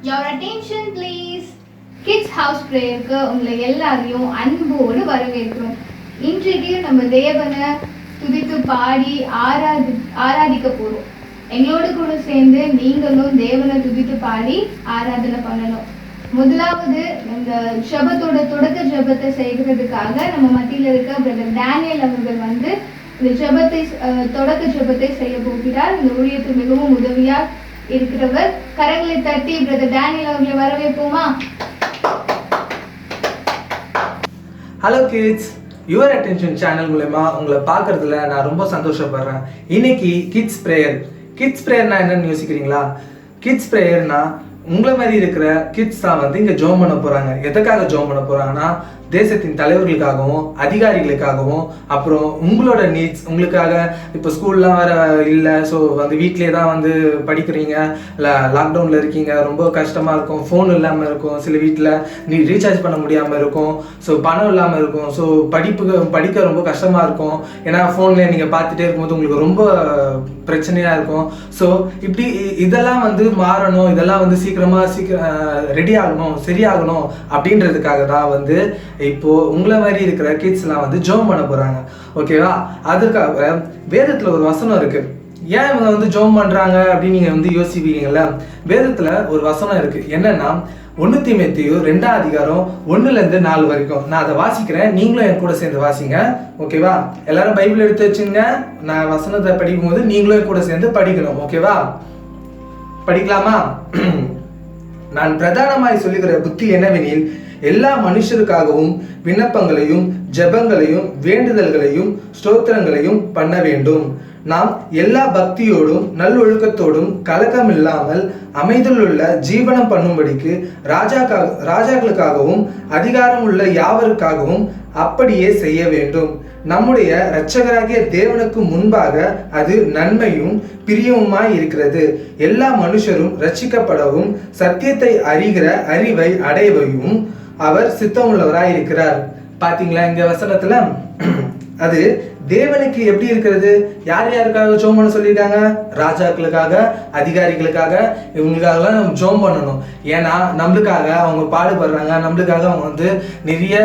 Your attention please. Kids House Prayerக்கு உங்களை எல்லாரையும் அன்போடு வரவேற்கிறோம். இன்றைக்கு நம்ம தேவனை துதித்து பாடி ஆராதிக்க போறோம். எங்களோடு கூட சேர்ந்து நீங்களும் தேவனை துதித்து பாடி ஆராதனை பண்ணணும். முதலாவது இந்த ஜெபத்தோட தொடக்க ஜெபத்தை செய்கிறதுக்காக நம்ம மத்தியில் இருக்க பிரதர் டேனியல் அவர்கள் வந்து இந்த ஜெபத்தை தொடக்க ஜெபத்தை செய்ய போகிறார். இந்த ஊழியத்துக்கு மிகவும் உதவியா இருக்கிறவர். கரங்களை தட்டி பிரதர் டேனியல் அவர்களை வரவேற்போமா? Hello kids, your attention channel மூலமா உங்களை பார்க்கறதுல நான் ரொம்ப சந்தோஷப்படுறேன். இன்னைக்கு கிட்ஸ் ப்ரேயர்னா என்னன்னு யோசிக்கிறீங்களா? கிட்ஸ் ப்ரேயர்னா உங்களை மாதிரி இருக்கிற கிட்ஸ் தான் வந்து இங்கே ஜோம் பண்ண போகிறாங்க. எதுக்காக ஜோம் பண்ண போகிறாங்கன்னா, தேசத்தின் தலைவர்களுக்காகவும் அதிகாரிகளுக்காகவும், அப்புறம் உங்களோட நீட்ஸ், உங்களுக்காக இப்போ ஸ்கூல்லாம் வேறு இல்லை, ஸோ வந்து வீட்டிலே தான் வந்து படிக்கிறீங்க, இல்லை லாக்டவுனில் இருக்கீங்க, ரொம்ப கஷ்டமாக இருக்கும், ஃபோன் இல்லாமல் இருக்கும், சில வீட்டில் நீ ரீசார்ஜ் பண்ண முடியாமல் இருக்கும், ஸோ பணம் இல்லாமல் இருக்கும், ஸோ படிக்க ரொம்ப கஷ்டமாக இருக்கும். ஏன்னா ஃபோனில் நீங்கள் பார்த்துட்டே இருக்கும்போது உங்களுக்கு ரொம்ப பிரச்சனையாக இருக்கும். ஸோ இப்படி இதெல்லாம் வந்து மாறணும், இதெல்லாம் வந்து சீக்கிரம் ரெடி ஆகணும், சரியாகணும் அப்படின்றதுக்காக தான் வந்து இப்போ உங்களை மாதிரி இருக்கிற கிட்ஸ்லாம் வந்து ஜோம் பண்ண போறாங்க. ஓகேவா? அதுக்காக வேதத்துல ஒரு வசனம் இருக்கு. ஏன் இவங்க வந்து ஜோம் பண்றாங்க அப்படின்னு நீங்க வந்து யோசிப்பீங்கல்ல. வேதத்துல ஒரு வசனம் இருக்கு. என்னன்னா 1 தீமோத்தேயு 2ஆம் அதிகாரம் 1-4 வரைக்கும். நான் அதை வாசிக்கிறேன், நீங்களும் என் கூட சேர்ந்து வாசிங்க. ஓகேவா? எல்லாரும் பைபிள் எடுத்து வச்சுங்க. நான் வசனத்தை படிக்கும் போது நீங்களும் என் கூட சேர்ந்து படிக்கணும். ஓகேவா? படிக்கலாமா? நான் பிரதானமாய் சொல்லுகிற புத்தி என்னவெனில், எல்லா மனுஷருக்காகவும் விண்ணப்பங்களையும் ஜெபங்களையும் வேண்டுதல்களையும் ஸ்தோத்திரங்களையும் பண்ண வேண்டும். நாம் எல்லா பக்தியோடும் நல்லொழுக்கத்தோடும் கலக்கம் இல்லாமல் அமைதலுள்ள ஜீவனம் பண்ணும்படிக்கு ராஜாக்களுக்காகவும் அதிகாரம் உள்ள யாவருக்காகவும் அப்படியே செய்ய வேண்டும். நம்முடைய இரட்சகராகிய தேவனுக்கு முன்பாக அது நன்மையும் பிரியவுமாய் இருக்கிறது. எல்லா மனுஷரும் ரட்சிக்கப்படவும் சத்தியத்தை அறிகிற அறிவை அடையவும் அவர் சித்தமுள்ளவராய் இருக்கிறார். பாத்தீங்களா இங்க வசனத்துல? அது தேவனுக்கு எப்படி இருக்கிறது? யார் யாருக்காக ஜோம் பண்ண சொல்லியிருக்காங்க? ராஜாக்களுக்காக, அதிகாரிகளுக்காக, இவங்களுக்காகலாம் நம்ம ஜோம் பண்ணணும். ஏன்னா நம்மளுக்காக அவங்க பாடுபடுறாங்க, நம்மளுக்காக அவங்க வந்து நிறைய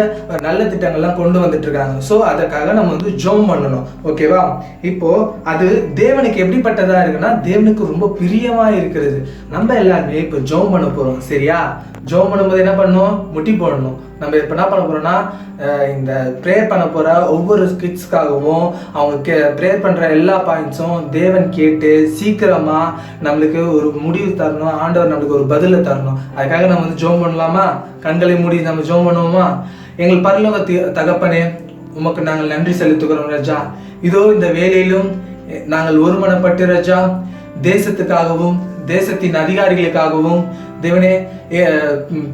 நல்ல திட்டங்கள்லாம் கொண்டு வந்துட்டு இருக்காங்க. ஸோ அதற்காக நம்ம வந்து ஜோம் பண்ணணும். ஓகேவா? இப்போ அது தேவனுக்கு எப்படிப்பட்டதா இருக்குன்னா, தேவனுக்கு ரொம்ப பிரியமா இருக்கிறது. நம்ம எல்லாருமே இப்போ ஜோம் பண்ண போறோம். சரியா? ஜோம் பண்ணும்போது என்ன பண்ணணும்? முட்டி போடணும். நம்ம இப்போ என்ன பண்ண போறோம்னா, இந்த ப்ரேயர் பண்ண போற ஒவ்வொரு கிட்ஸ்க்காகவும் அவங்க ப்ரேயர் பண்ற எல்லா பாயிண்ட்ஸும் தேவன் கேட்டு சீக்கிரமா நம்மளுக்கு ஒரு முடிவு தரணும். ஆண்டவர் நம்மளுக்கு ஒரு பதிலை தரணும். அதுக்காக நம்ம வந்து ஜோம் பண்ணலாமா? கண்களை மூடி நம்ம ஜோம் பண்ணுவோமா? எங்கள் பரலோக தகப்பனே, உமக்கு நாங்கள் நன்றி செலுத்துகிறோம் ராஜா. இதோ இந்த வேலையிலும் நாங்கள் ஒருமனப்பட்டு ராஜா, தேசத்துக்காகவும் தேசத்தின் அதிகாரிகளுக்காகவும் தேவனே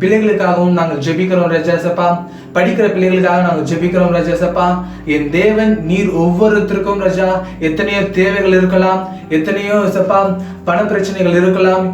பிள்ளைகளுக்காகவும் நாங்கள் ஜெபிக்கிறோம் ராஜாசப்பா. படிக்கிற பிள்ளைகளுக்காக நாங்கள் ஜெபிக்கிறோம் ராஜாசப்பா. என் தேவன், நீர் ஒவ்வொருத்தருக்கும் ராஜா எத்தனையோ தேவைகள் இருக்கலாம், எத்தனையோ சப்பா பண பிரச்சனைகள் இருக்கலாம்,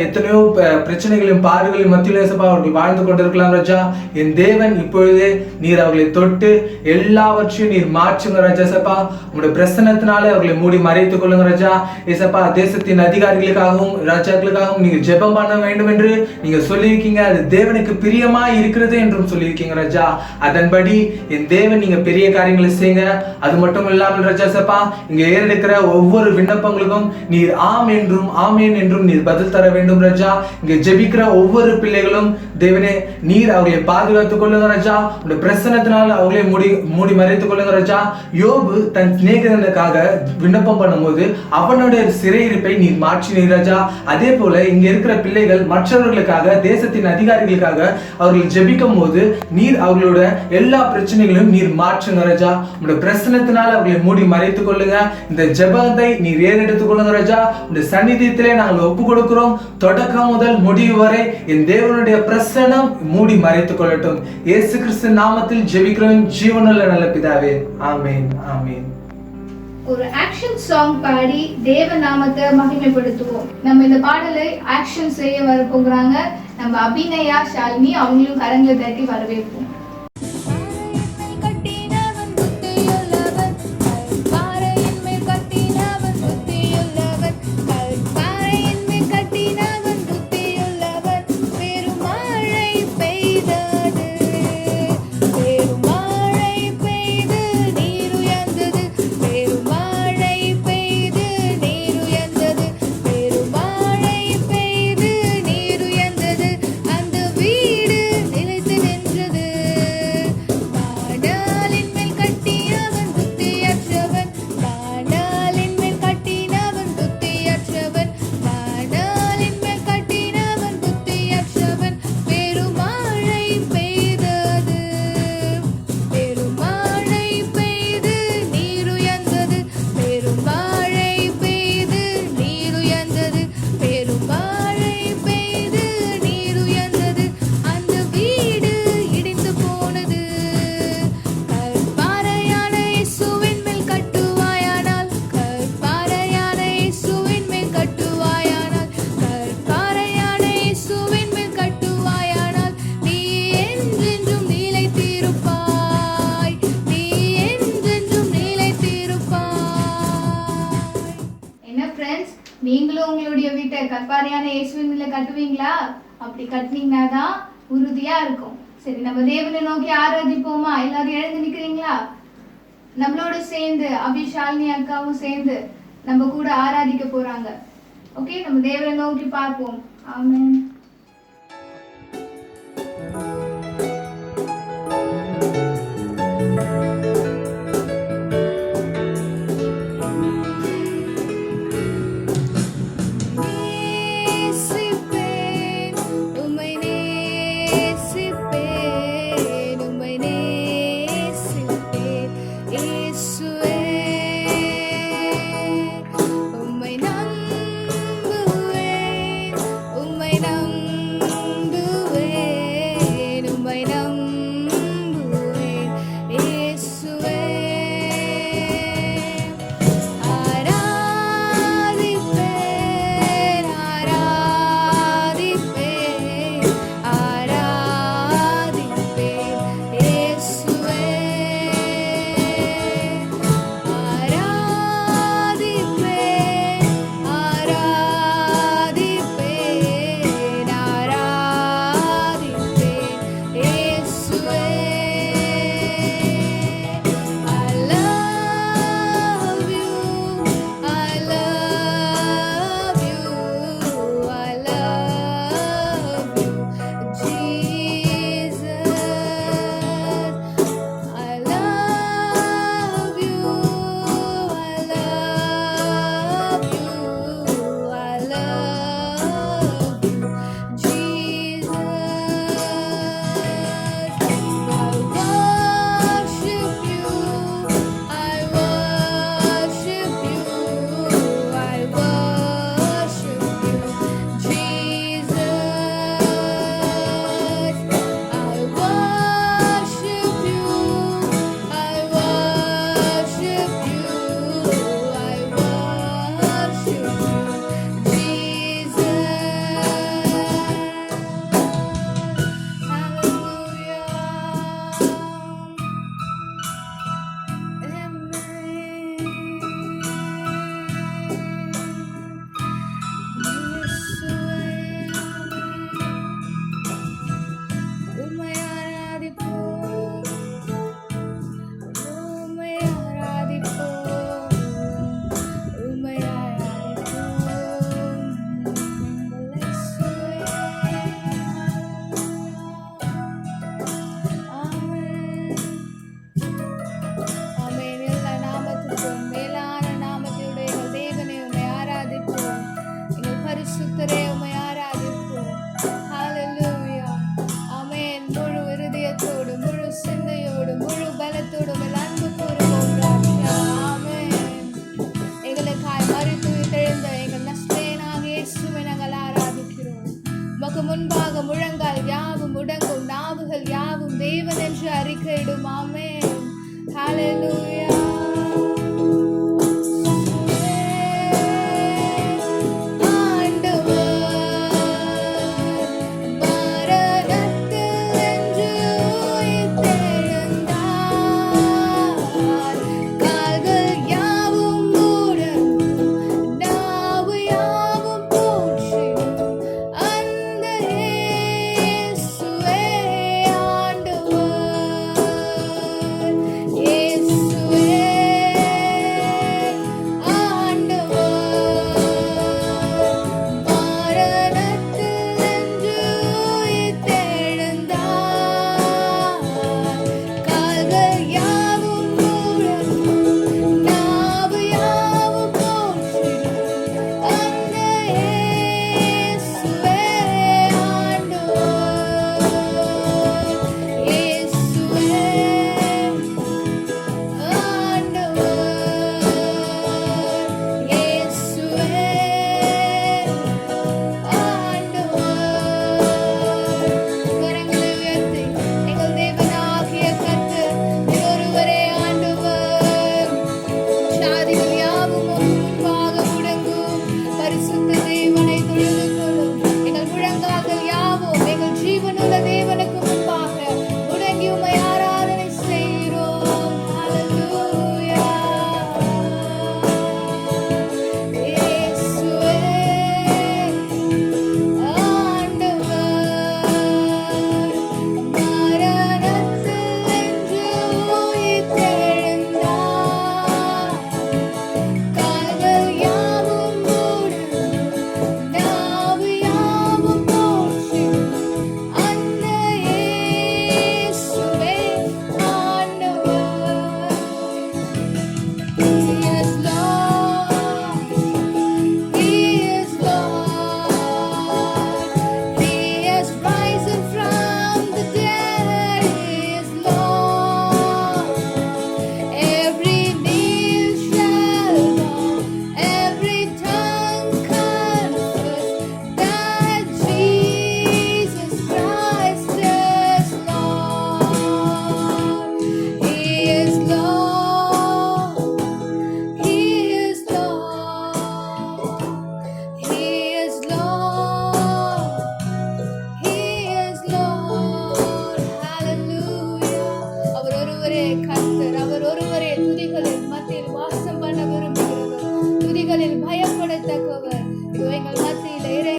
எத்தனையோ பிரச்சனைகளையும் பாடுகளையும் மத்தியிலும் சப்பா அவர்கள் வாழ்ந்து கொண்டிருக்கலாம் ராஜா. என் தேவன், இப்பொழுதே நீர் அவர்களை தொட்டு எல்லாவற்றையும் நீர் மாற்றுங்க ராஜாசப்பா. உங்களுடைய பிரசன்னத்தினாலே அவர்களை மூடி மறைத்துக் கொள்ளுங்க ராஜா. ஏசப்பா, தேசத்தின் அதிகாரிகளுக்காகவும் ராஜாக்களுக்காகவும் நீங்க ஜெபம் பண்ண வேண்டும் என்று நீங்க சொல்லியிருக்கீங்க. அது தேவனுக்கு பிரியமா இருக்கிறது என்றும் சொல்லியிருக்கீங்க ராஜா. அதன்படி என் தேவன், நீங்க பெரிய காரியங்களை செய்யுங்க. அது மட்டும் இல்லாமல் ராஜா சப்பா, இங்க ஏறெடுக்கிற ஒவ்வொரு விண்ணப்பங்களுக்கும் நீர் ஆம் என்றும் ஆமேன் என்றும் நீர் பதில் தர வேண்டும் ராஜா. இங்க ஜெபிக்கிற ஒவ்வொரு பிள்ளைகளும் தேவனே, நீர் அவர்களை பாதுகாத்துக் கொள்ளுங்க ராஜா. உங்களுடைய பிரசன்னத்தினால் அவர்களை மூடி மறைத்துக் கொள்ளுங்க ராஜா. யோபு தன் சிநேகிதனுக்காக விண்ணப்பம் பண்ணும்போது அவனுடைய சிறையிருப்பை நீர் மாற்றினீர் ராஜா. அதே போல இங்க இருக்கிற பிள்ளைகள் மற்றவர்களுக்காக, தேசத்தின் அதிகாரிகளுக்காக அவர்கள் ஜெபிக்கும் போது நீர் அவர்களோட எல்லா பிரச்சனைகளையும் நீர் மாற்றுங்க ராஜா. உங்களுடைய பிரசன்னத்தினால் அவர்களை மூடி மறைத்துக் கொள்ளுங்க. இந்த ஜெபத்தை நீர் ஏறெடுத்துக் கொள்ளுங்க ராஜா. உங்களுடைய சந்நிதியத்திலே நாங்கள் ஒப்பு கொடுக்கிறோம். தொடக்கம் முதல் முடிவு வரை என் தேவனுடைய பிரசன்னம் மூடி மறைத்துக் கொள்ளட்டும். இயேசு கிறிஸ்து நாமத்தில் ஜெபிக்கிறோம் ஜீவனுள்ள நல்ல பிதாவே, ஆமேன் ஆமேன். ஒரு ஆக்ஷன் சாங் பாடி தேவ நாமத்தை மகிமைப்படுத்துவோம். நம்ம இந்த பாடலை ஆக்ஷன் செய்ய வர போகிறாங்க நம்ம அபிநயா ஷாலினி. அவங்களும் கரங்களை தட்டி வரவேற்போம். கட்டினவன் புத்தியுள்ளவன் நீங்களும் உங்களுடைய வீட்டை கற்பாரையான இயேசுவின்ல கட்டுவீங்களா? அப்படி கட்டினீங்கன்னா தான் உறுதியா இருக்கும். சரி, நம்ம தேவனை நோக்கி ஆராதிப்போமா? எல்லாரும் எழுந்து நிக்கிறீங்களா? நம்மளோட சேர்ந்து அபிஷாலினி அக்காவும் சேர்ந்து நம்ம கூட ஆராதிக்க போறாங்க. ஓகே, நம்ம தேவனை நோக்கி பார்ப்போம். ஆமென். முன்பாக முழங்கால் யாவும் முடங்கும், நாவுகள் யாவும் தேவன் என்று அறிக்கையிடும். ஆமென். ஹல்லேலூயா. Yes. நாளில் பயப்படத்தக்கவர். எங்கள் மத்தியில் இறை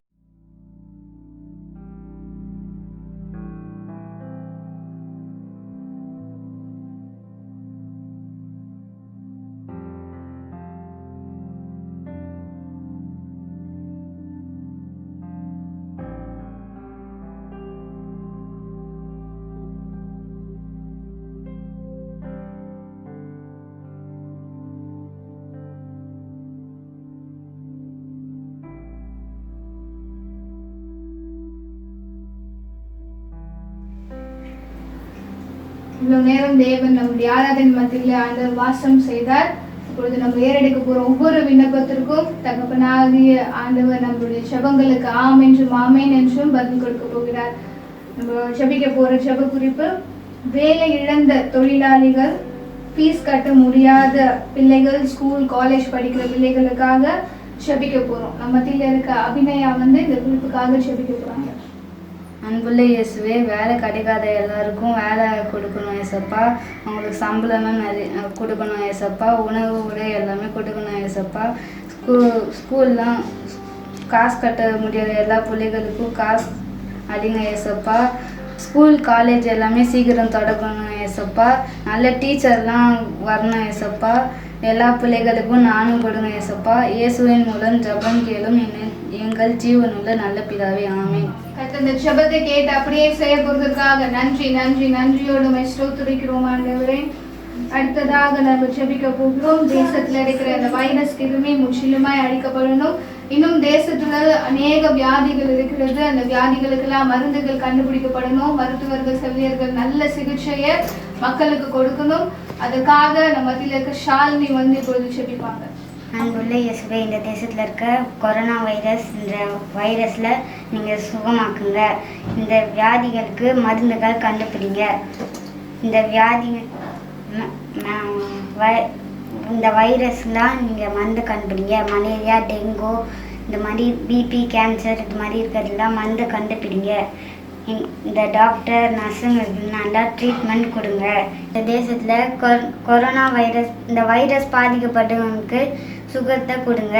இவ்வளவு நேரம் தேவன் நம்முடைய ஆராதனை மத்தியில் ஆண்டவர் வாசம் செய்தார். இப்பொழுது நம்ம ஏறெடுக்க போற ஒவ்வொரு விண்ணப்பத்திற்கும் தகப்பனாகிய ஆண்டவர் நம்முடைய ஜெபங்களுக்கு ஆம் என்றும் ஆமேன் என்றும் பதில் கொடுக்க போகிறார். நம்ம ஜெபிக்க போற ஜெப குறிப்பு, வேலை இழந்த தொழிலாளிகள், ஃபீஸ் கட்ட முடியாத பிள்ளைகள், ஸ்கூல் காலேஜ் படிக்கிற பிள்ளைகளுக்காக ஜெபிக்க போறோம். நம்ம மத்தியில் இருக்க அபிநயா இந்த குறிப்புக்காக ஜெபிக்க போறாங்க. அன்புள்ள இயேசுவே, வேலை கிடைக்காத எல்லாருக்கும் வேலை கொடுக்கணும் ஏசப்பா. அவங்களுக்கு சம்பளமும் நிறைய கொடுக்கணும் ஏசப்பா. உணவு உடை எல்லாமே கொடுக்கணும் ஏசப்பா. ஸ்கூல்லாம் காசு கட்ட முடியாத எல்லா பிள்ளைகளுக்கும் காசு அடிங்க ஏசப்பா. ஸ்கூல் காலேஜ் எல்லாமே சீக்கிரம் தொடங்கணும் ஏசப்பா. நல்ல டீச்சர்லாம் வரணும் ஏசப்பா. எல்லா பிள்ளைகளுக்கும் நானும் கொடுங்க ஏசப்பா. இயேசுவின் மூலம் ஜெபம் கேளும் எங்கள் ஜீவனுள்ள நல்ல பிதாவே, ஆமென். இந்த ஜெபத்தை கேட்டு அப்படியே செய்ய போறதுக்காக நன்றி நன்றி நன்றியோடு ஸ்தோத்திரிக்கிறோம் ஆண்டவரே. அடுத்ததாக நம்ம ஜெபிக்க போகிறோம். தேசத்துல இருக்கிற அந்த வைரஸ் கிருமி முற்றிலுமாய் அழிக்கப்படணும். இன்னும் தேசத்துல அநேக வியாதிகள் இருக்கிறது. அந்த வியாதிகளுக்கெல்லாம் மருந்துகள் கண்டுபிடிக்கப்படணும். மருத்துவர்கள் செவிலியர்கள் நல்ல சிகிச்சையை மக்களுக்கு கொடுக்கணும். அதுக்காக நம்ம மத்தியில் இருக்க ஷாலினி இப்பொழுது ஜெபிப்பாங்க. அன்புள்ள இயேசுவே, இந்த தேசத்தில் இருக்க கொரோனா வைரஸ் என்ற வைரஸில் நீங்கள் சுகமாக்குங்க. இந்த வியாதிகளுக்கு மருந்துகள் கண்டுபிடிங்க. இந்த இந்த வைரஸ்லாம் நீங்கள் மருந்து கண்டுபிடிங்க. மலேரியா, டெங்கு, இந்த மாதிரி பிபி, கேன்சர் இது மாதிரி இருக்கிறதுலாம் மருந்து கண்டுபிடிங்க. இந்த டாக்டர் நர்ஸுங்களுக்கு நல்லா ட்ரீட்மெண்ட் கொடுங்க. இந்த தேசத்தில் கொரோனா வைரஸ் இந்த வைரஸ் பாதிக்கப்பட்டவங்களுக்கு சுகத்தை கொடுங்க.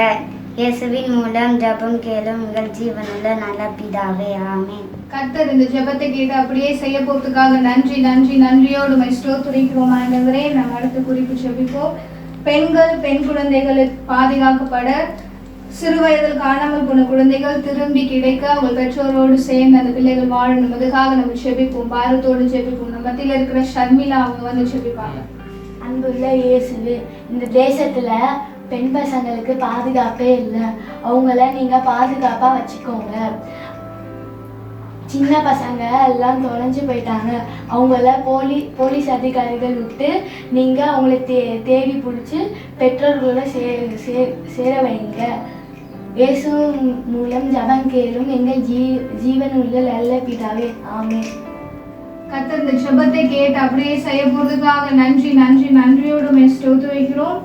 இயேசுவின் மூலம் ஜெபம் கேளும் எங்கள் ஜீவனுள்ள நல்ல பிதாவே, ஆமென். கர்த்தர் இந்த ஜெபத்தை கேட்டு அப்படியே செய்ய போறதுக்காக நன்றி நன்றி நன்றியோடு ஸ்தோத்திரிக்கிறோம் ஆண்டவரே. நம்ம அடுத்த குறிப்பு ஜெபிப்போம். பெண்கள், பெண் குழந்தைகளுக்கு பாதுகாக்கப்பட, சிறு வயதில் காணாமல் போன குழந்தைகள் திரும்பி கிடைக்க, உங்கள் பெற்றோரோடு சேர்ந்து அந்த பிள்ளைகள் வாழணும். அதுக்காக நம்ம ஜெபிப்போம், பாரத்தோடு ஜெபிப்போம். நம்ம மத்தியில் இருக்கிற ஷர்மிளா அவங்க ஜெபிப்பாங்க. அன்புள்ள இயேசுவே, இந்த தேசத்துல பெண் பசங்களுக்கு பாதுகாப்பே இல்லை. அவங்கள நீங்க பாதுகாப்பா வச்சுக்கோங்க. சின்ன பசங்க எல்லாம் தொலைஞ்சு போயிட்டாங்க. அவங்கள போலீஸ் அதிகாரிகள் விட்டு நீங்க அவங்கள தேடி பிடிச்சி பெற்றோர்களோட சேர வைங்க. இயேசு மூலம் ஜெபம் கேளும் எங்கள் ஜீவனுள்ள நல்ல பிதாவே, ஆமென். கர்த்தர் இந்த ஜெபத்தை கேட்டு அப்படியே செய்ய போறதுக்காக நன்றி நன்றி நன்றியோடு ஸ்தோத்திரிக்கிறோம்.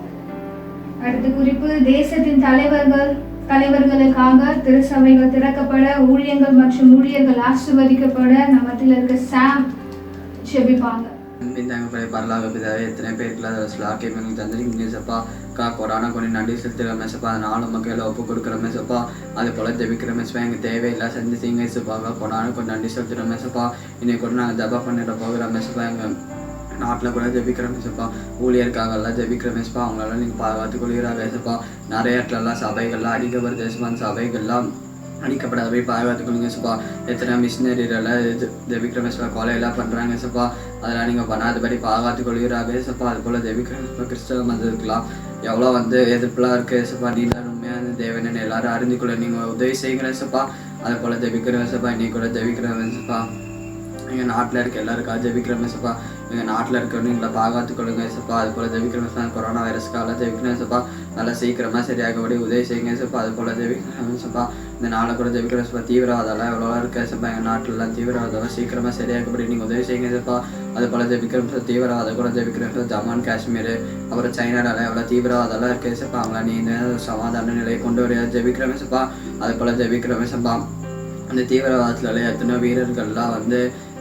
அடுத்த குறிப்பு, தேசத்தின் தலைவர்களுக்காக திருச்சபைகள் திறக்கப்பட, ஊழியங்கள் மற்றும் ஊழியர்கள் ஆசீர்வதிக்கப்பட நம்ம மத்தியில் இருக்க சாம் ஜெபிப்பாங்க. பரலாக பிதாவே, எத்தனை பேருக்குள்ள ஸ்லாக்கியம் எங்களுக்கு தந்திரிக்கீங்க சப்பா. கொரோனா கொண்டு நன்றி செலுத்துகிறோமே சப்பா. அதை நாலு மக்களை ஒப்பு கொடுக்குறோமே சப்பா. அது போல் ஜெபிக்கிறோமே சப்பா. எங்கள் தேவையெல்லாம் செஞ்சுட்டீங்க சப்பாக்கா. கொரோனா கொண்டு நன்றி செலுத்துகிறோமே சப்பா. இன்னைக்கு கூட நாங்கள் ஜபா பண்ணிட போகிறோமே சப்பா. எங்கள் நாட்டில் கூட ஜெபிக்கிறோமே சப்பா. ஊழியருக்காகலாம் ஜெபிக்கிறோமே சப்பா. அவங்களெல்லாம் நீங்கள் பாதுகாத்து கொள்கிறாங்க சப்பா. நிறைய இடத்துலலாம் சபைகள்லாம் அடிக்கப்படுது சப்பா. அந்த சபைகள்லாம் அடிக்கப்படாதபடி பாதுகாத்துக்கொள்ளுங்க சப்பா. எத்தனை மிஷினரிலாம் ஜெபிக்கிறோமே சப்பா. கொலையெல்லாம் பண்ணுறாங்க சப்பா. அதெல்லாம் நீங்கள் பண்ணாதபடி பாதுகாத்து கொள்கிறாங்க சப்பா. அது போல் ஜெபிக்கிற சப்பா. கிறிஸ்தவ மதத்துக்கெலாம் எவ்வளோ எதிர்ப்புலாம் இருக்குது சப்பா. நீலாம் உண்மையான தேவனன்னு எல்லாரும் அறிந்து கொள்ள நீங்கள் உதவி செய்கிறேன் சப்பா. அது போல் ஜெபிக்கிறேன் சப்பா. இன்னைக்கு கூட ஜெபிக்கிறேன் சப்பா. எங்கள் நாட்டில் இருக்க எல்லாருக்காக ஜெபிக்கிறோமே சப்பா. எங்கள் நாட்டில் இருக்கிறவங்க எங்களை பாதுகாத்துக்கொள்ளுங்க சப்பா. அது போல் ஜெபிக்கிறோமே சப்பா. கொரோனா வைரஸ்க்காக ஜெபிக்கிறேன் சப்பா. நல்லா சீக்கிரமாக சரியாகபடி உதவி செய்யுங்க சப்பா. அது போல் ஜெபிக்கிறோமே சப்பா. இந்த நாளை கூட ஜெபிக்கிறோம் சப்பா. தீவிரவாதம்லாம் எவ்வளோலாம் இருக்க சப்பா. எங்கள் நாட்டிலலாம் தீவிரவாதம் சீக்கிரமாக சரியாகபடி நீங்கள் உதவி செய்யுங்க சப்பா. அது போல் ஜெபிக்கிறோம் சார். தீவிரவாதம் கூட ஜெபிக்கிறோம் சார். ஜம்மு காஷ்மீர் அப்புறம் சைனாவில் எவ்வளோ தீவிரவாதம்லாம் இருக்குது சப்பா. அவங்கள நீ இந்த சமாதான நிலையை கொண்டு வர ஜெபிக்கிறோமே சப்பா. அது போல் ஜெபிக்கிறோமே சப்பா. அந்த தீவிரவாதத்தில் எத்தனை வீரர்கள்லாம்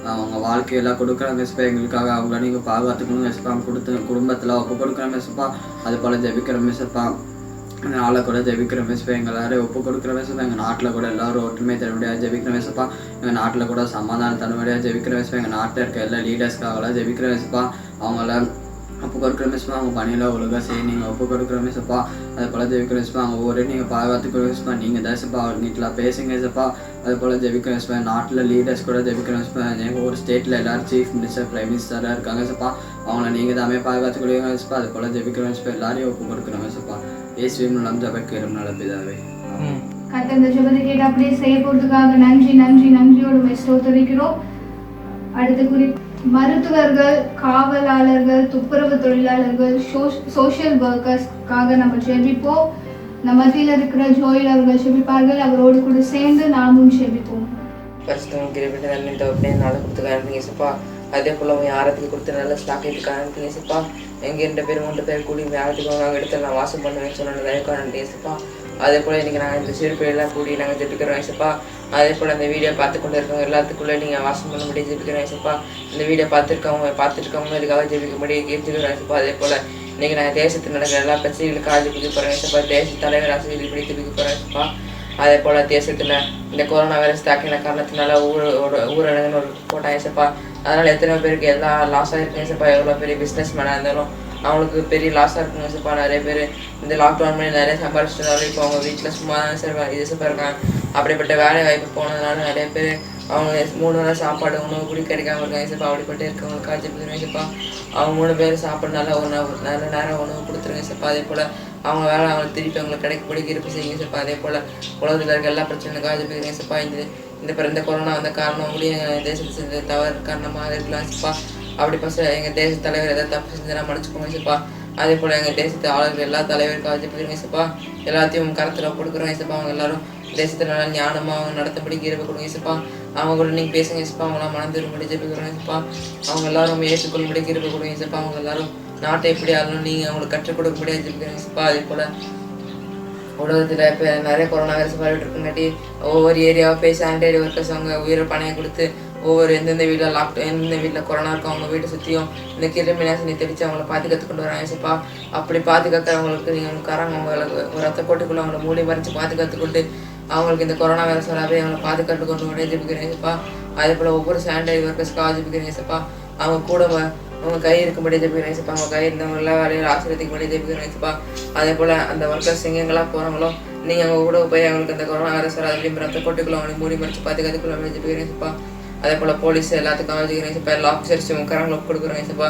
அவங்க வாழ்க்கையெல்லாம் கொடுக்குறாங்க சப்பா. எங்களுக்காக அவங்கள நீங்கள் பாதுகாத்துக்கணும் சப்பா. அவங்க குடும்பத்தில் ஒப்பு கொடுக்குறாங்க சப்பா. அது போல் ஜெபிக்கிறோமே சப்பா. அந்த நாளில் கூட ஜெபிக்கிறோம் ஏசப்பா. எங்கள் எல்லாரையும் ஒப்பு கொடுக்குறோம் ஏசப்பா. எங்கள் நாட்டில் கூட எல்லாரும் ஒற்றுமை தரும்படியாக ஜெபிக்கிறோம் ஏசப்பா. எங்கள் நாட்டில் கூட சமாதானம் தரும்படியாக ஜெபிக்கிறோம் ஏசப்பா. எங்கள் நாட்டில் இருக்க எல்லா லீடர்ஸ்க்காகலாம் ஜெபிக்கிறோம் ஏசப்பா. அவங்கள ஒப்பு கொடுக்குறோம் ஏசப்பா. அவங்க பணியில் ஒழுங்காக செய்ய நீங்கள் ஒப்பு கொடுக்குறோம் ஏசப்பா. அது போல் ஜெபிக்கிறோம் ஏசப்பா. அவங்க ஒவ்வொரு நீங்கள் பாதுகாத்துக்கிறோம் ஏசப்பா. நீங்கள் தான் ஏசப்பா அவர் நீட்டில் பேசுங்க ஏசப்பா. அது போல் ஜெபிக்கிறோம் ஏசப்பா. நாட்டில் லீடர்ஸ் கூட ஜெபிக்கிறோம் ஏசப்பா. எங்கள் ஒரு ஸ்டேட்டில் எல்லோரும் சீஃப் மினிஸ்டர் பிரைம் மினிஸ்டராக இருக்காங்க ஏசப்பா. அவங்கள நீங்கள் தாமே பாதுகாத்துக்கொள்ளுங்க ஏசப்பா. அது போல் ஜெபிக்கிறோம் ஏசப்பா. எல்லாரையும் ஒப்பு கொடுக்குறோம் ஏசப்பா. இயேசுவின் மூலம் ஜெபிக்கிறோம் நல்ல பிதாவே. கர்த்தர் இந்த ஜெபத்தை கேட்டு அப்படியே செய்ய போறதுக்காக நன்றி நன்றி நன்றியோடு ஸ்தோத்திரிக்கிறோம். அடுத்த குறிப்பு மருத்துவர்கள், காவலாளர்கள், துப்புரவு தொழிலாளர்கள், சோஷியல் ஒர்க்கர்ஸ்க்காக நம்ம ஜெபிப்போம். நம்ம மத்தியில் இருக்கிற ஜோயில் அவர்கள் ஜெபிப்பார்கள். அவரோடு கூட சேர்ந்து நாமும் ஜெபிப்போம். பரிசுத்தம் கிருபையுள்ள நன்மை தகப்பனே, நாளை கொடுத்து காரணம் ஏசப்பா. அதே போல் உங்கள் ஆரத்துக்கு கொடுத்து நல்ல ஸ்டாக்கெட்டு காரணம் ஏசப்பா. எங்கே 2 பேர் 3 பேர் கூடி ஆரத்துக்கு நாங்கள் இடத்துல நான் வாசம் பண்ணுவேன்னு சொன்ன தயக்காரணம் ஏசப்பா. அதே போல் இன்றைக்கி நாங்கள் இந்த சிறுபையெல்லாம் கூடி நாங்கள் ஜெபிக்கிறோம் ஏசப்பா. அதே போல் அந்த வீடியோ பார்த்து கொண்டு இருக்கவங்க எல்லாத்துக்குள்ளே நீங்கள் வாசம் பண்ண முடியும் ஜெபிக்கிறோம் ஏசப்பா. இந்த வீடியோ பார்த்துருக்கவங்க இதுக்காக ஜெபிக்க முடியும் கேட்டுக்கிறோம் ஏசப்பா. அதே போல் இன்றைக்கி நாங்கள் தேசத்தில் நடக்கிற எல்லா பிரச்சனைகளுக்காக ஜெபிக்க போகிறோம் ஏசப்பா. தேச தலைவர் ஆசிரியர்கள் இப்படி ஜெபிக்க போகிறோம் ஏசப்பா. அதே போல் தேசத்தில் இந்த கொரோனா வைரஸ் தாக்கின காரணத்தினால ஊரடங்குன்னு ஒரு போட்டான் ஏசப்பா. அதனால் எத்தனை பேருக்கு எல்லா லாஸாக இருக்குங்க ஏசப்பா. எவ்வளோ பெரிய பிஸ்னஸ் மேனாக இருந்தாலும் அவங்களுக்கு பெரிய லாஸாக இருக்குங்க ஏசப்பா. நிறைய பேர் இந்த லாக்டவுன் பண்ணி நிறைய சம்பாதிச்சிருந்தாலும் இப்போ அவங்க வீட்டில் சும்மா தான் ஏசப்பா இருக்காங்க. அப்படிப்பட்ட வேலை வாய்ப்பு போனதுனால நிறைய பேர் அவங்க 3 வேளை சாப்பாடு உணவு கூட கிடைக்காம இருக்காங்க ஏசப்பா. அப்படிப்பட்ட இருக்கவங்களுக்காக ஜெபிக்கிறோம் ஏசப்பா. அவங்க 3 பேர் சாப்பிட்றதுனால நல்ல நேரம் உணவு கொடுத்துருங்க ஏசப்பா. அதே போல் அவங்க வேலை அவங்களுக்கு திருப்பி அவங்களுக்கு கிடைக்கப்படி இருப்பு செய்யுங்க ஏசப்பா. அதே போல் உலகத்தில் இருக்க எல்லா பிரச்சனைக்காக ஜெபிக்கிறோம் ஏசப்பா. இந்த கொரோனா வந்த காரணம் கூட எங்கள் தேசத்தை செஞ்ச தவறு காரணமாக இருக்கலாம் ஏசப்பா. அப்படி எங்கள் தேச தலைவர் எதாவது தப்பு செஞ்சா மன்னிச்சுக்கோங்க ஏசப்பா. அதே போல் எங்கள் தேசத்து ஆளுநர்கள் எல்லா தலைவருக்காக ஜெபிக்கிறோம் ஏசப்பா. எல்லாத்தையும் கருத்தில் கொடுக்குறோம் ஏசப்பா. அவங்க எல்லாரும் தேசத்தில் நல்லா ஞானமாக அவங்க நடத்தபடி இருப்பு கொடுங்க ஏசப்பா. அவங்க கூட நீங்கள் பேசுங்க ஏசப்பா. அவங்களாம் மனந்திரும்படி ஜெபிக்கிறோம் ஏசப்பா. அவங்க எல்லாரும் ஏற்றுக்கொள்ளும்படி இருப்பு கொடுங்க ஏசப்பா. அவங்க எல்லாரும் நாட்டை எப்படி ஆளணும் நீங்கள் அவங்களுக்கு கற்றுக் கொடுக்க முடியாது ஜெபிக்கிறோம் ஏசப்பா. அதே போல் உலகத்தில் இப்போ நிறைய கொரோனா வைரஸ் பரவிட்டு இருக்குங்காட்டி ஒவ்வொரு ஏரியாவை போய் சானிடரி ஒர்க்கர்ஸ் அவங்க உயிரை பணையை கொடுத்து ஒவ்வொரு எந்தெந்த வீட்டில் கொரோனா இருக்கும் அவங்க வீட்டை சுற்றியும் இந்த கிருமி நாசினி தெளித்து அவங்கள பாதுகாத்து கொண்டு வராங்க ஏசப்பா. அப்படி பாதுகாக்கிறவங்களுக்கு நீங்கள் கராங்க அவங்களுக்கு ஒரு ரத்த போட்டுக்குள்ள அவங்கள மூடி மறைச்சு பாதுகாத்து கொண்டு அவங்களுக்கு இந்த கொரோனா வைரஸ் வராவே அவங்களை பாதுகாத்து கொண்டு வர ஜெபிக்கிறேன் ஏசப்பா. அதே போல் ஒவ்வொரு சானிடரி ஒர்க்கர்ஸ்க்காக ஜெபிக்கிறேன் ஏசப்பா. அவங்க கூட அவங்க கை இருக்கும்படி ஜெபிக்கிறேன் ஏசப்பா. அவங்க கை இருந்தவங்க எல்லா வேலையில் ஆசிரியத்துக்கும்படி ஜெபிக்கிறேன் ஏசப்பா. அதே போல் அந்த ஒர்க்கர்ஸ் எங்கெங்கெல்லாம் போகிறாங்களோ நீங்கள் அவங்க கூட போய் அவங்களுக்கு அந்த கொரோனா வைரஸ் வராது அப்படி ரத்த போட்டுக்குள்ள அவங்களுக்கு மூடி மறைச்சு பாதுகாத்துக்குள்ள ஜெபிக்கிறேன் ஏசப்பா. அதே போல் போலீஸ் எல்லாத்துக்கும் ஜெபிக்கிறேன் ஏசப்பா. எல்லா ஆஃபீஸர்ஸ் கரங்களை கொடுக்குறோம் ஏசப்பா.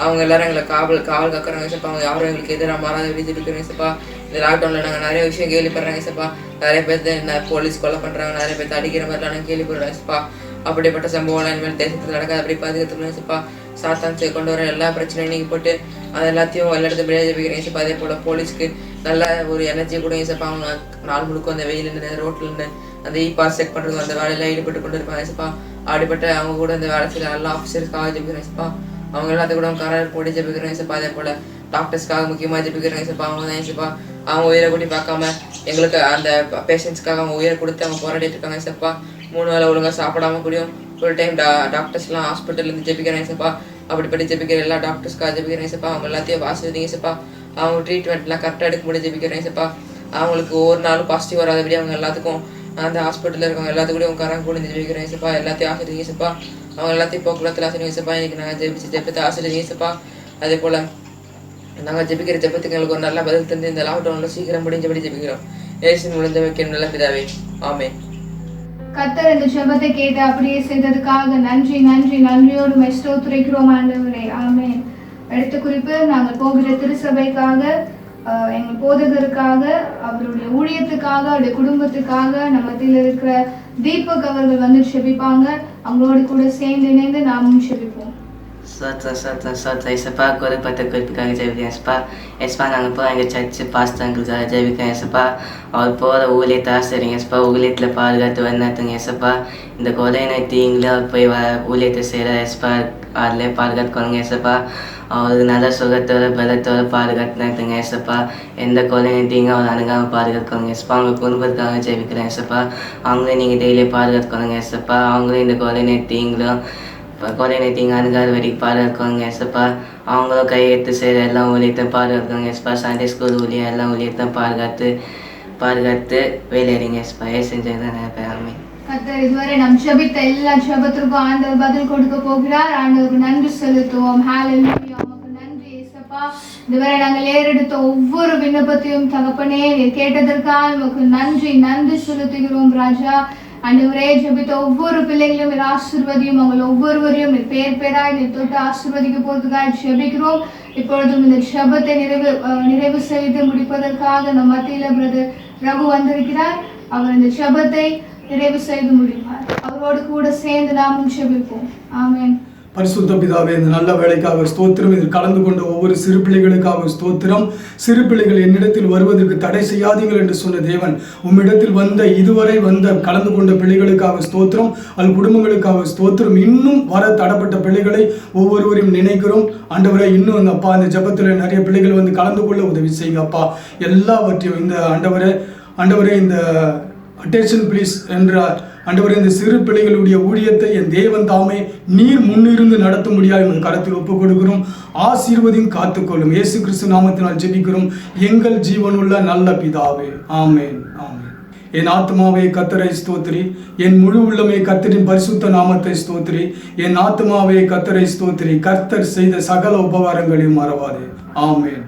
அவங்க எல்லாரும் எங்களை காவல் காக்குறாங்க ஏசப்பா. அவங்க யாரும் எங்களுக்கு எதிராக மாறாத எப்படி ஜெபிக்கிறோம் ஏசப்பா. இந்த லாக்டவுனில் நாங்கள் நிறைய விஷயம் கேள்விப்படுறாங்க ஏசப்பா. நிறைய பேர் போலீஸ் கொலை பண்ணுறாங்க, நிறைய பேர் அடிக்கிற மாதிரிலாம் நாங்கள் கேள்விப்படுறோம் ஏசப்பா. அப்படிப்பட்ட சம்பவம்லாம் இனிமேல் தேசத்தில் நடக்காது அப்படி பாதுகாத்துக்கணும் ஏசப்பா. சாத்தான் கொண்டு வர எல்லா பிரச்சனையும் நீக்கி போட்டு அது எல்லாத்தையும் எல்லாத்தையும் வெளியே ஜெபிக்கிறேன் ஏசப்பா. அதே போல் போலீஸ்க்கு நல்ல ஒரு எனர்ஜி கூட ஏசப்பா. அவங்க நாள் முழுக்க அந்த வெயிலிருந்து ரோட்லேருந்து அந்த பாஸ் செக் பண்ணுறது அந்த வேலையில் ஈடுபட்டு கொண்டு இருப்பாங்க ஏசப்பா. அப்படிப்பட்ட அவங்க கூட இந்த வேலை செய்யற எல்லா ஆஃபீஸர்ஸ்க்காக ஜெபிக்கிறேன் ஏசப்பா. அவங்க எல்லாத்துக்கும் கூட கரர் போட்டு ஜெபிக்கிறேன் ஏசப்பா. அதே போல் டாக்டர்ஸ்க்காக முக்கியமாக ஜெபிக்கிறேன் ஏசப்பா. அவங்க தான் ஏசப்பா. அவங்க உயிரை கூட்டி பார்க்காம எங்களுக்கு அந்த பேஷண்ட்ஸ்க்காக அவங்க உயிரை கொடுத்து அவங்க போராடிட்டு இருக்காங்க ஏசப்பா. 3 வேளை ஒழுங்காக சாப்பிடாம கூடியும் ஃபுல் டைம் டாக்டர்ஸ்லாம் ஹாஸ்பிட்டல்லேருந்து ஜெபிக்கிறேன் ஏசப்பா. அப்படிப்பட்டு ஜெபிக்கிற எல்லா டாக்டர்ஸ்க்காக ஜெபிக்கிறேன் ஏசப்பா. அவங்க எல்லாத்தையும் ஆசீர்வதிங்க ஏசப்பா. அவங்க ட்ரீட்மெண்ட்லாம் கரெக்டாக எடுக்க முடியும் ஜெபிக்கிறேன் ஏசப்பா. அவங்களுக்கு ஒவ்வொரு நாளும் பாசிட்டிவ் வராதபடி அவங்க எல்லாத்துக்கும் அந்த ஹாஸ்பிட்டலில் இருக்கவங்க எல்லாத்துக்கூடயும் கரங்க கூட ஜெபிக்கிறேன் ஏசப்பா. எல்லாத்தையும் ஆசீர்வதிங்க ஏசப்பா. அவங்க எல்லாத்தையும் போக்குவரத்தில் ஆசீர்வதிங்க ஏசப்பா. இன்றைக்கி நாங்கள் ஜெபத்தை ஆசீர்வதிங்க ஏசப்பா. அதே போல் நாங்கள் ஜெபிக்கிற ஜெபத்துக்கு எங்களுக்கு ஒரு நல்ல பதில் தந்து இந்த லாக்டவுனில் சீக்கிரம் முடிஞ்சபடி ஜெபிக்கிறோம். ஏசு முடிஞ்ச வைக்க நல்ல பிதாவே, ஆமென். கர்த்தர் இந்த ஜெபத்தை கேட்டு அப்படியே செய்ததுக்காக நன்றி நன்றி நன்றியோடு ஸ்தோத்திரிக்கிறோம் ஆண்டவரே, ஆமென். அடுத்த குறிப்பு, நாங்கள் போகிற திருச்சபைக்காக, எங்கள் போதகருக்காக, அவருடைய ஊழியத்துக்காக, அவருடைய குடும்பத்துக்காக நம்ம மத்தியில் இருக்கிற தீபக் அவர்கள் வந்து ஜெபிப்பாங்க. அவங்களோடு கூட சேர்ந்து இணைந்து நாமும் ஜெபிப்போம். ஏசப்பா குறிப்பிட்ட குறிப்புக்காக ஜெபிக்கிறேன் ஏசப்பா. ஏசப்பா நாங்கள் போகிற எங்கள் சர்ச்சு பாஸ்டர்களுக்காக ஜெபிக்கிறேன் ஏசப்பா. அவர் போகிற ஊழியத்தை ஆசிரியங்க ஏசப்பா. ஊழியத்தில் பாதுகாத்து வந்தாத்துங்க ஏசப்பா. இந்த கொரோனா தீங்கில் அவர் போய் ஊழியத்தை செய்கிற ஏசப்பா. அதில் பாதுகாத்துக்கோங்க ஏசப்பா. அவருக்கு நல்ல சுகத்தோட பலத்தோட பாதுகாத்துனாத்துங்க ஏசப்பா. எந்த கொரோனா தீங்கும் அவர் அணுகாமல் பாதுகாத்துக்கோங்க ஏசப்பா. அவங்க குடும்பத்துக்காக ஜெபிக்கிறேன் ஏசப்பா. அவங்களையும் நீங்கள் டெய்லியும் பாதுகாத்துக்கோங்க ஏசப்பா. அவங்களும் இந்த கொரோனா தீங்களும் அணுகாத வரைக்கும் பாதுகாத்துக்கோங்க ஏசப்பா. அவங்களும் கையெழுத்து செய்கிற எல்லாம் ஊழியத்தையும் பாதுகாத்துங்க எஸ்பா. சண்டே ஸ்கூல் ஊழியம் எல்லாம் ஊழியத்தையும் பாதுகாத்து வேலையிறீங்க எஸ்பா. செஞ்சதுதான் நினைப்பேன். கர்த்தர் இதுவரை நம் ஜெபித்த எல்லா ஜெபத்திற்கும் ஆண்டவர் பதில் கொடுக்க போகிறார். ஆண்டவருக்கு நன்றி செலுத்துவோம். ஹalleluya. உமக்கு நன்றி இயேசப்பா. இதுவரை நாங்கள் ஏறெடுத்த ஒவ்வொரு விண்ணப்பத்தையும் தகப்பனே நீர் கேட்டதற்காக உமக்கு நன்றி செலுத்துகிறோம் ராஜா. ஆண்டவரே ஜெபித்த ஒவ்வொரு பிள்ளைகளையும் நீர் ஆசீர்வதியும். அவங்கள் ஒவ்வொருவரையும் நீர் பேராய் நீர் தொட்டு ஆசீர்வதிக்க போவதற்காக ஜெபிக்கிறோம். இப்பொழுதும் இந்த ஜெபத்தை நிறைவு செய்து முடிப்பதற்காக நம் மத்தியில பிரதர் ரகு வந்திருக்கிறார். அவர் இந்த ஜெபத்தை நிறைவு செய்து முடிப்பார். அவரோடு கூட சேர்ந்து நாமும் ஜெபிப்போம். ஆமென். பரிசுத்த பிதாவே, இந்த நல்ல வேலைக்காக ஸ்தோத்திரம். இதில் கலந்து கொண்ட ஒவ்வொரு சிறு பிள்ளைகளுக்காக ஸ்தோத்திரம். சிறு பிள்ளைகள் என்னிடத்தில் வருவதற்கு தடை செய்யாதீர்கள் என்று சொன்ன தேவன், உம்மிடத்தில் இதுவரை கலந்து கொண்ட பிள்ளைகளுக்காக ஸ்தோத்திரம். அது குடும்பங்களுக்காக ஸ்தோத்திரம். இன்னும் வர தடப்பட்ட பிள்ளைகளை ஒவ்வொருவரையும் நினைக்கிறோம். ஆண்டவரே, இன்னும் அப்பா இந்த ஜெபத்தில் நிறைய பிள்ளைகள் கலந்து கொள்ள உதவி செய்யுங்க அப்பா. எல்லாவற்றையும் இந்த ஆண்டவரே இந்த அட்டென்ஷன் ப்ளீஸ் என்றார். ஆண்டவரே, இந்த சிறு பிள்ளைகளுடைய ஊழியத்தை என் தேவன் தாமே நீர் முன்னிருந்து நடத்த முடியாது எமது கரத்தில் ஒப்புக் கொடுக்கிறோம். ஆசீர்வதியும் காத்துக்கொள்ளும். இயேசு கிறிஸ்து நாமத்தினால் ஜெபிக்கிறோம் எங்கள் ஜீவனுள்ள நல்ல பிதாவே. ஆமென். ஆமென். என் ஆத்மாவே கர்த்தரை ஸ்தோத்திரி, என் முழு உள்ளமே கர்த்தரின் பரிசுத்த நாமத்தை ஸ்தோத்திரி. என் ஆத்மாவே கர்த்தரை ஸ்தோத்திரி, கர்த்தர் செய்த சகல உபகாரங்களையும் மறவாதே. ஆமென்.